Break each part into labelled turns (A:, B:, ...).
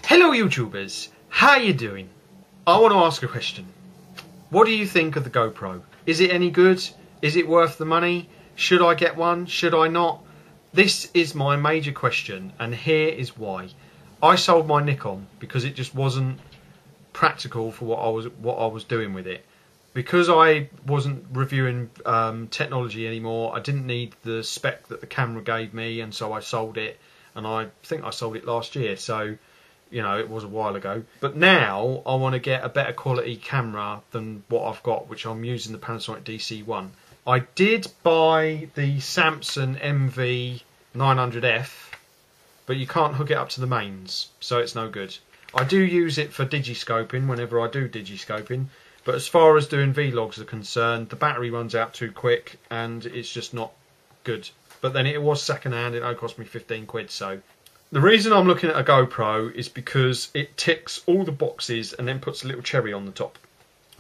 A: Hello YouTubers, how you doing? I want to ask a question. What do you think of the GoPro? Is it any good? Is it worth the money? Should I get one? Should I not? This is my major question, and here is why. I sold my Nikon because it just wasn't practical for what I was doing with it. Because I wasn't reviewing technology anymore, I didn't need the spec that the camera gave me, and so I sold it. And I think I sold it last year, so you know, it was a while ago. But now I want to get a better quality camera than what I've got, which I'm using the Panasonic DC1. I did buy the Samsung MV900F, but you can't hook it up to the mains, so it's no good. I do use it for digiscoping whenever I do digiscoping, but as far as doing vlogs are concerned, the battery runs out too quick and it's just not good. But then it was second hand, it only cost me 15 quid, so. The reason I'm looking at a GoPro is because it ticks all the boxes and then puts a little cherry on the top.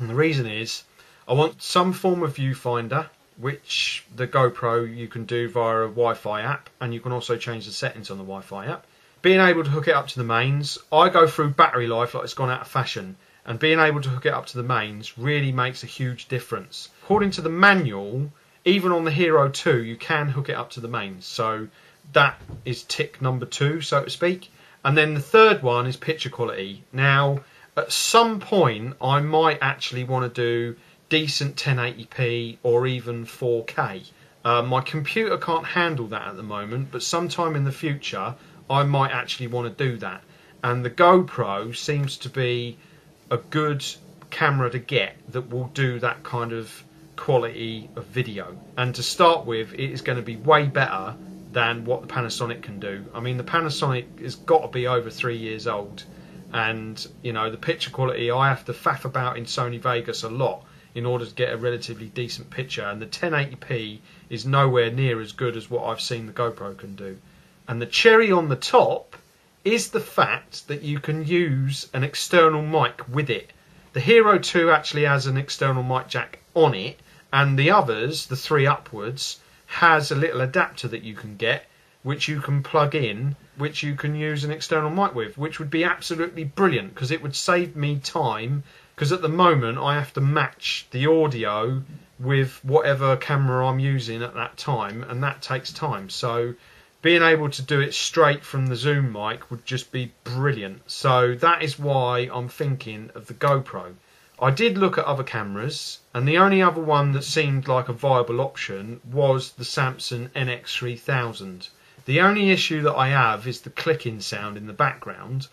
A: And the reason is, I want some form of viewfinder, which the GoPro you can do via a Wi-Fi app, and you can also change the settings on the Wi-Fi app. Being able to hook it up to the mains, I go through battery life like it's gone out of fashion, and being able to hook it up to the mains really makes a huge difference. According to the manual, even on the Hero 2 you can hook it up to the mains, so that is tick number 2, so to speak. And then the third one is picture quality. Now at some point I might actually want to do decent 1080p or even 4K. My computer can't handle that at the moment, but sometime in the future I might actually want to do that, and the GoPro seems to be a good camera to get that will do that kind of quality of video. And to start with, it is going to be way better than what the Panasonic can do. I mean, the Panasonic has got to be over 3 years old, and you know, the picture quality, I have to faff about in Sony Vegas a lot in order to get a relatively decent picture, and the 1080p is nowhere near as good as what I've seen the GoPro can do. And the cherry on the top is the fact that you can use an external mic with it. The Hero 2 actually has an external mic jack on it, and the others, the 3 upwards, has a little adapter that you can get, which you can plug in, which you can use an external mic with, which would be absolutely brilliant because it would save me time, because at the moment I have to match the audio with whatever camera I'm using at that time, and that takes time. So being able to do it straight from the Zoom mic would just be brilliant. So that is why I'm thinking of the GoPro. I did look at other cameras, and the only other one that seemed like a viable option was the Samsung NX3000. The only issue that I have is the clicking sound in the background.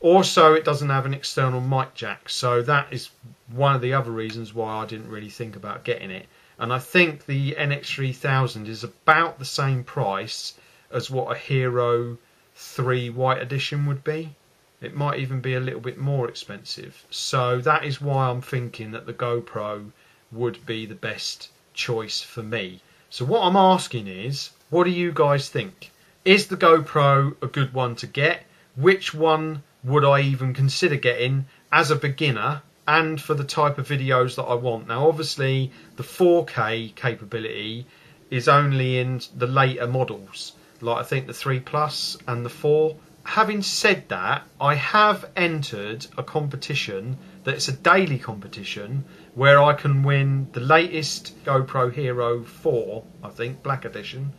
A: Also, it doesn't have an external mic jack, so that is one of the other reasons why I didn't really think about getting it. And I think the NX3000 is about the same price as what a Hero 3 White Edition would be. It might even be a little bit more expensive. So that is why I'm thinking that the GoPro would be the best choice for me. So what I'm asking is, what do you guys think? Is the GoPro a good one to get? Which one would I even consider getting as a beginner and for the type of videos that I want? Now obviously the 4K capability is only in the later models, like I think the 3 Plus and the 4. Having said that, I have entered a competition that's a daily competition where I can win the latest GoPro Hero 4, I think, Black Edition,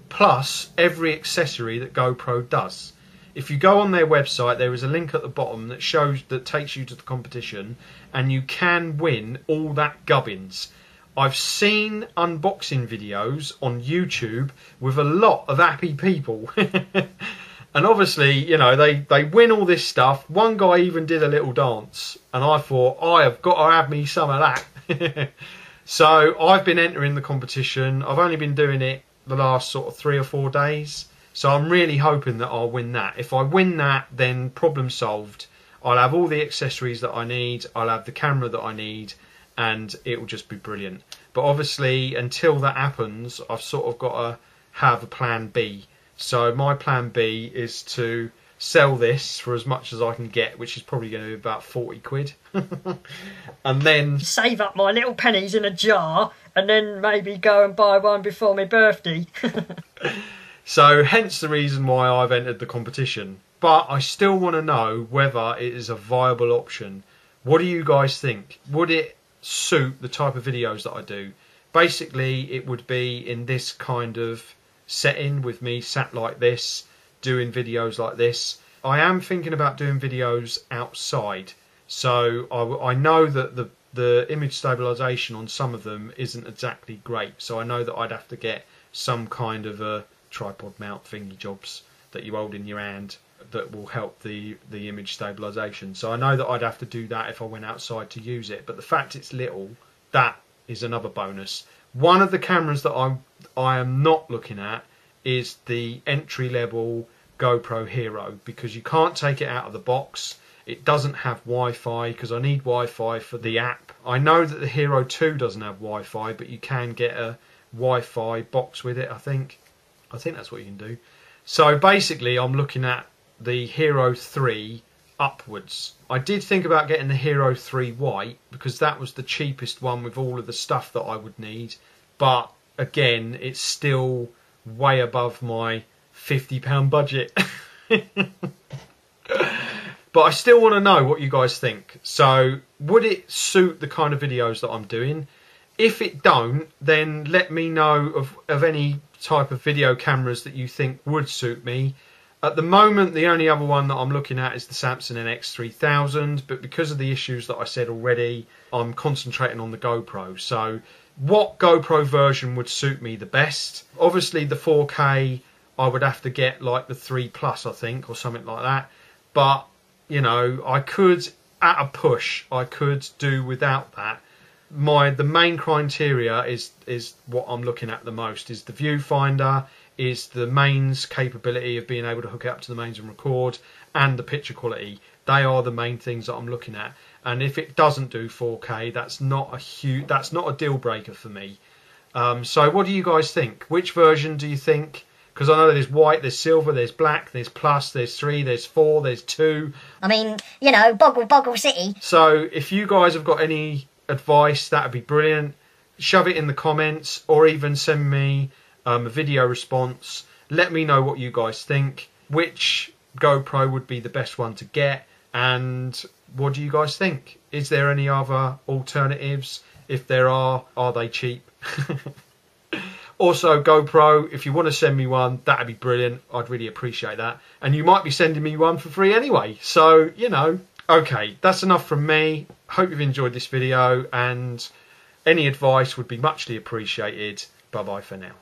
A: plus every accessory that GoPro does. If you go on their website, there is a link at the bottom that takes you to the competition, and you can win all that gubbins. I've seen unboxing videos on YouTube with a lot of happy people. And obviously, you know, they win all this stuff. One guy even did a little dance, and I thought, I have got to have me some of that. So I've been entering the competition. I've only been doing it the last sort of 3 or 4 days. So I'm really hoping that I'll win that. If I win that, then problem solved. I'll have all the accessories that I need. I'll have the camera that I need, and it will just be brilliant. But obviously, until that happens, I've sort of got to have a plan B. So my plan B is to sell this for as much as I can get, which is probably going to be about 40 quid. And then
B: save up my little pennies in a jar and then maybe go and buy one before my birthday.
A: So hence the reason why I've entered the competition. but I still want to know whether it is a viable option. What do you guys think? Would it suit the type of videos that I do? Basically, it would be in this kind of setting with me sat like this, doing videos like this. I am thinking about doing videos outside, so I know that the image stabilisation on some of them isn't exactly great, so I know that I'd have to get some kind of a tripod mount thingy jobs that you hold in your hand that will help the image stabilisation. So I know that I'd have to do that if I went outside to use it, but the fact it's little, that is another bonus. One of the cameras that I am not looking at is the entry-level GoPro Hero, because you can't take it out of the box. It doesn't have Wi-Fi, because I need Wi-Fi for the app. I know that the Hero 2 doesn't have Wi-Fi, but you can get a Wi-Fi box with it, I think. I think that's what you can do. So basically, I'm looking at the Hero 3 upwards. I did think about getting the Hero 3 White, because that was the cheapest one with all of the stuff that I would need. But again, it's still way above my £50 budget. But I still want to know what you guys think. So would it suit the kind of videos that I'm doing? If it don't, then let me know of any type of video cameras that you think would suit me. At the moment, the only other one that I'm looking at is the Samsung NX3000, but because of the issues that I said already, I'm concentrating on the GoPro. So what GoPro version would suit me the best? Obviously the 4K, I would have to get like the 3 Plus, I think, or something like that. But, you know, I could, at a push, I could do without that. The main criteria is what I'm looking at the most, is the viewfinder, is the mains capability of being able to hook it up to the mains and record, and the picture quality. They are the main things that I'm looking at. And if it doesn't do 4K, that's not a deal breaker for me. So what do you guys think? Which version do you think? Because I know there's white, there's silver, there's black, there's plus, there's 3, there's 4, there's 2.
C: I mean, you know, Boggle City.
A: So if you guys have got any advice, that would be brilliant. Shove it in the comments, or even send me a video response. Let me know what you guys think. Which GoPro would be the best one to get? And what do you guys think? Is there any other alternatives? If there are they cheap? Also, GoPro, if you want to send me one, that'd be brilliant. I'd really appreciate that. And you might be sending me one for free anyway. So, you know. Okay, that's enough from me. Hope you've enjoyed this video, and any advice would be muchly appreciated. Bye-bye for now.